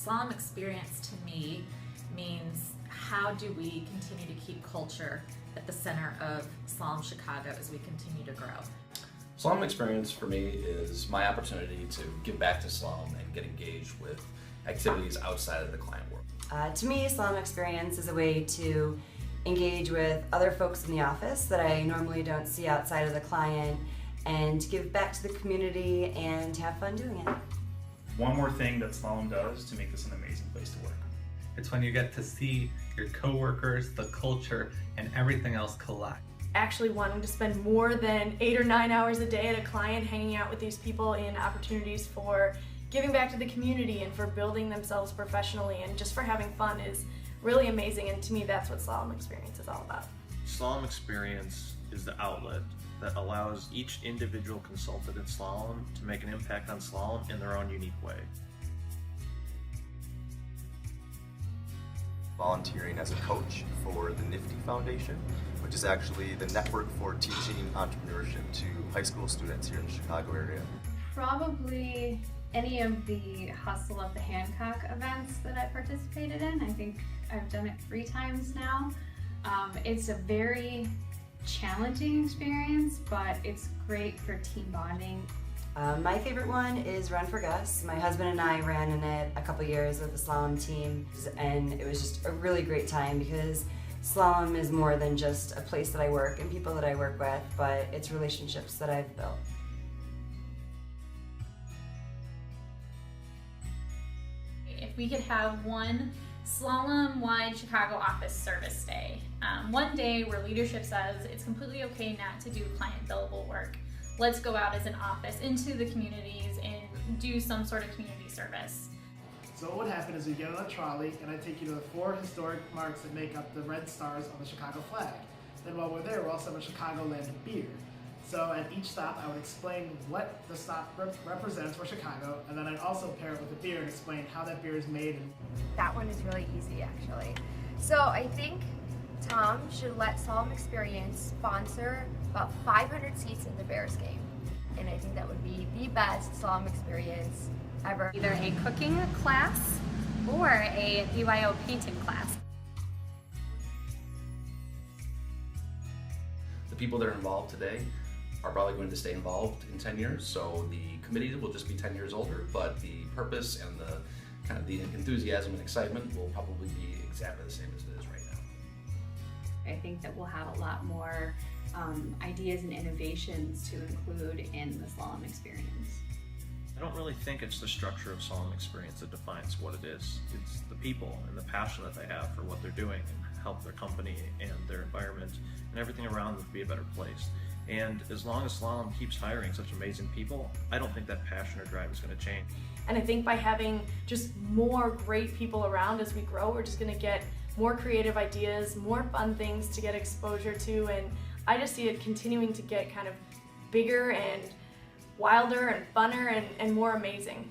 Slalom Experience to me means how do we continue to keep culture at the center of Slalom Chicago as we continue to grow. Slalom Experience for me is my opportunity to give back to slalom and get engaged with activities outside of the client world. To me, Slalom Experience is a way to engage with other folks in the office that I normally don't see outside of the client, and give back to the community and have fun doing it. One more thing that Slalom does to make this an amazing place to work. It's when you get to see your coworkers, the culture, and everything else collide. Actually wanting to spend more than 8 or 9 hours a day at a client hanging out with these people in opportunities for giving back to the community and for building themselves professionally and just for having fun is really amazing, and to me that's what Slalom Experience is all about. Slalom Experience is the outlet that allows each individual consultant at Slalom to make an impact on Slalom in their own unique way. Volunteering as a coach for the Nifty Foundation, which is actually the network for teaching entrepreneurship to high school students here in the Chicago area. Probably any of the Hustle at the Hancock events that I participated in. I think I've done it 3 times now. It's a very challenging experience, but it's great for team bonding. My favorite one is Run for Gus. My husband and I ran in it a couple years with the slalom team, and it was just a really great time because slalom is more than just a place that I work and people that I work with, but it's relationships that I've built. If we could have one slalom-wide Chicago office service day. One day where leadership says it's completely okay not to do client billable work. Let's go out as an office into the communities and do some sort of community service. So what would happen is we get on a trolley and I take you to the 4 historic marks that make up the red stars on the Chicago flag. Then while we're there, we'll also have a Chicagoland beer. So at each stop, I would explain what the stop represents for Chicago, and then I'd also pair it with a beer and explain how that beer is made. That one is really easy, actually. So I think Tom should let Slalom Experience sponsor about 500 seats in the Bears game. And I think that would be the best Slalom experience ever. Either a cooking class or a BYO painting class. The people that are involved today are probably going to stay involved in 10 years, so the committee will just be 10 years older, but the purpose and the kind of the enthusiasm and excitement will probably be exactly the same as it is right now. I think that we'll have a lot more ideas and innovations to include in the Slalom Experience. I don't really think it's the structure of Slalom Experience that defines what it is. It's the people and the passion that they have for what they're doing and help their company and their environment and everything around them to be a better place. And as long as Slalom keeps hiring such amazing people, I don't think that passion or drive is going to change. And I think by having just more great people around as we grow, we're just going to get more creative ideas, more fun things to get exposure to, and I just see it continuing to get kind of bigger and wilder and funner and more amazing.